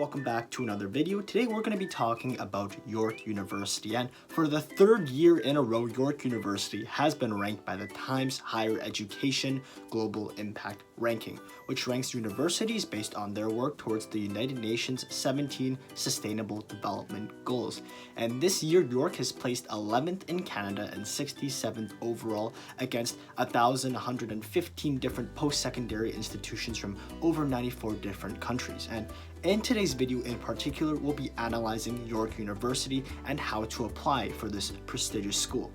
welcome back to another video. Today we're going to be talking about York University, and for the third year in a row, York University has been ranked by the Times Higher Education Global Impact Ranking, which ranks universities based on their work towards the United Nations 17 Sustainable Development Goals. And this year, York has placed 11th in Canada and 67th overall against 1,115 different post-secondary institutions from over 94 different countries. And in today's video in particular, we'll be analyzing York University and how to apply for this prestigious school.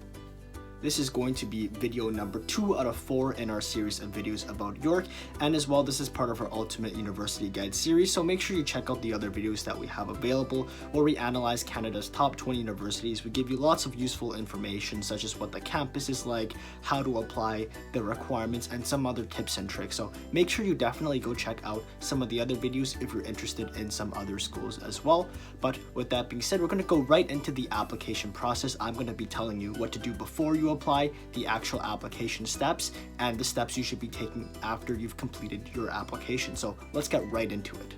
This is going to be video number 2 out of 4 in our series of videos about York, and as well this is part of our Ultimate University Guide series, so make sure you check out the other videos that we have available where we analyze Canada's top 20 universities. We give you lots of useful information such as what the campus is like, how to apply, the requirements, and some other tips and tricks. So make sure you definitely go check out some of the other videos if you're interested in some other schools as well. But with that being said, we're going to go right into the application process. I'm going to be telling you what to do before you apply, the actual application steps, and the steps you should be taking after you've completed your application. So let's get right into it.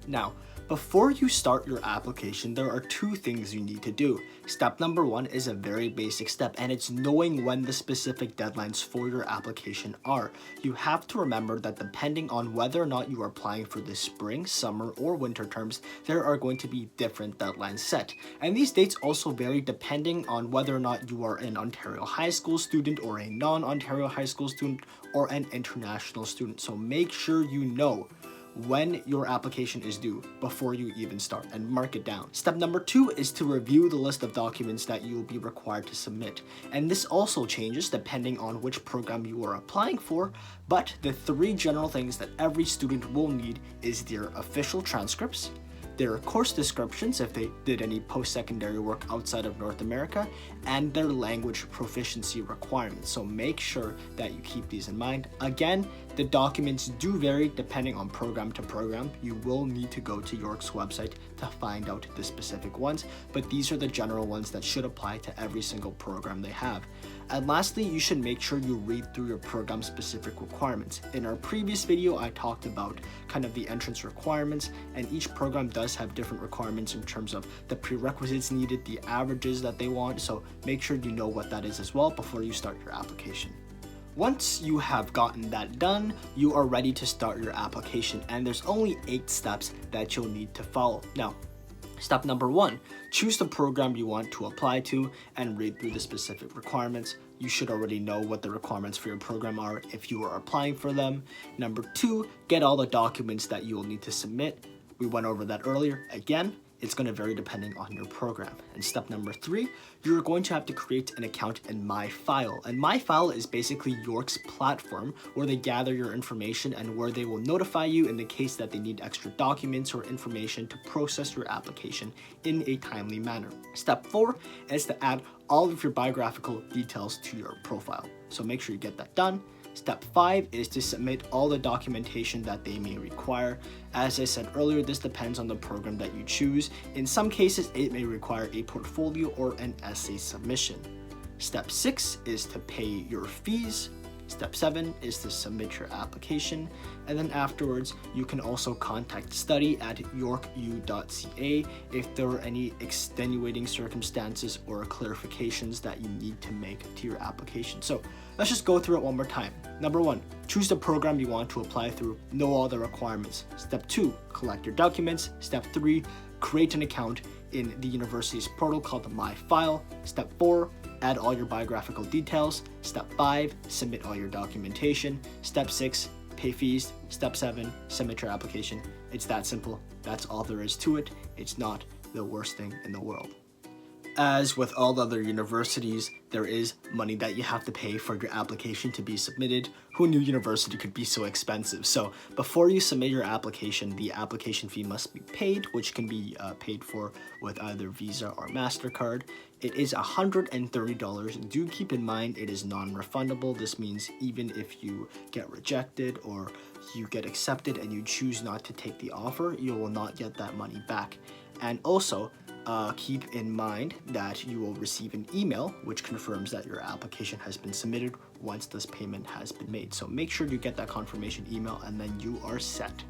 Now, before you start your application, there are 2 things you need to do. Step number 1 is a very basic step, and it's knowing when the specific deadlines for your application are. You have to remember that depending on whether or not you are applying for the spring, summer, or winter terms, there are going to be different deadlines set. And these dates also vary depending on whether or not you are an Ontario high school student or a non-Ontario high school student or an international student. So make sure you know when your application is due before you even start, and mark it down. Step number 2 is to review the list of documents that you will be required to submit. And this also changes depending on which program you are applying for, but the 3 general things that every student will need is their official transcripts, their course descriptions if they did any post-secondary work outside of North America, and their language proficiency requirements. So make sure that you keep these in mind. Again, the documents do vary depending on program to program. You will need to go to York's website to find out the specific ones, but these are the general ones that should apply to every single program they have. And lastly, you should make sure you read through your program specific requirements. In our previous video, I talked about kind of the entrance requirements, and each program does have different requirements in terms of the prerequisites needed, the averages that they want, so make sure you know what that is as well before you start your application. Once you have gotten that done, you are ready to start your application, and there's only 8 steps that you'll need to follow. Now, step number 1, choose the program you want to apply to and read through the specific requirements. You should already know what the requirements for your program are if you are applying for them. Number 2, get all the documents that you will need to submit. We went over that earlier. Again, it's going to vary depending on your program. And step number 3, you're going to have to create an account in MyFile. And MyFile is basically York's platform where they gather your information and where they will notify you in the case that they need extra documents or information to process your application in a timely manner. Step 4 is to add all of your biographical details to your profile. So make sure you get that done. Step 5 is to submit all the documentation that they may require. As I said earlier, this depends on the program that you choose. In some cases, it may require a portfolio or an essay submission. Step 6 is to pay your fees. Step 7 is to submit your application, and then afterwards you can also contact study at yorku.ca if there are any extenuating circumstances or clarifications that you need to make to your application. So let's just go through it one more time. Number 1, choose the program you want to apply through, know all the requirements. Step 2, collect your documents. Step 3, create an account in the university's portal called MyFile. Step 4, add all your biographical details. Step 5, submit all your documentation. Step 6, pay fees. Step 7, submit your application. It's that simple. That's all there is to it. It's not the worst thing in the world. As with all other universities, there is money that you have to pay for your application to be submitted. Who knew university could be so expensive? So before you submit your application, the application fee must be paid, which can be paid for with either Visa or MasterCard. It is $130. Do keep in mind it is non-refundable. This means even if you get rejected or you get accepted and you choose not to take the offer, you will not get that money back. And also, keep in mind that you will receive an email which confirms that your application has been submitted once this payment has been made. So make sure you get that confirmation email and then you are set.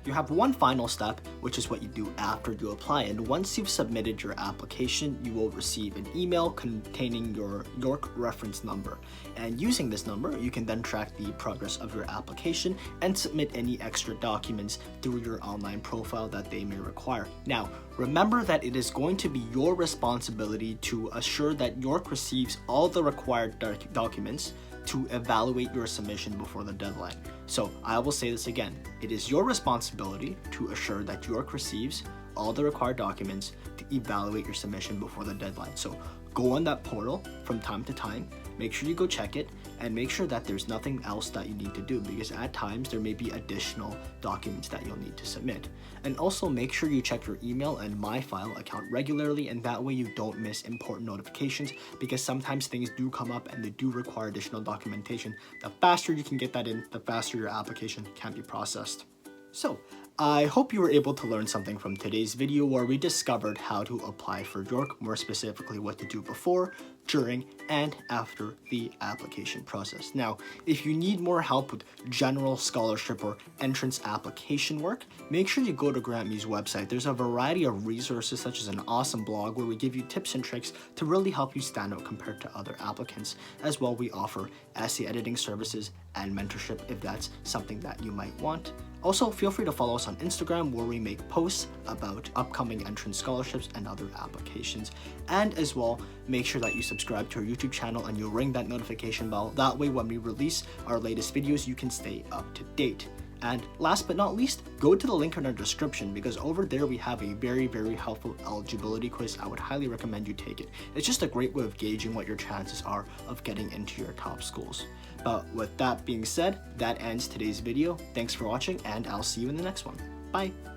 You have one final step, which is what you do after you apply. And once you've submitted your application, you will receive an email containing your York reference number. And using this number, you can then track the progress of your application and submit any extra documents through your online profile that they may require. Now, remember that it is going to be your responsibility to assure that York receives all the required documents to evaluate your submission before the deadline. So I will say this again, it is your responsibility to assure that York receives all the required documents to evaluate your submission before the deadline. So go on that portal from time to time, make sure you go check it, and make sure that there's nothing else that you need to do, because at times there may be additional documents that you'll need to submit. And also make sure you check your email and My File account regularly, and that way you don't miss important notifications, because sometimes things do come up and they do require additional documentation. The faster you can get that in, the faster your application can be processed. So, I hope you were able to learn something from today's video where we discovered how to apply for York, more specifically what to do before, during, and after the application process. Now, if you need more help with general scholarship or entrance application work, make sure you go to GrantMe's website. There's a variety of resources such as an awesome blog where we give you tips and tricks to really help you stand out compared to other applicants. As well, we offer essay editing services and mentorship if that's something that you might want. Also, feel free to follow us on Instagram where we make posts about upcoming entrance scholarships and other applications. And as well, make sure that you subscribe to our YouTube channel and you'll ring that notification bell. That way, when we release our latest videos, you can stay up to date. And last but not least, go to the link in our description, because over there we have a very, very helpful eligibility quiz. I would highly recommend you take it. It's just a great way of gauging what your chances are of getting into your top schools. But with that being said, that ends today's video. Thanks for watching, and I'll see you in the next one. Bye!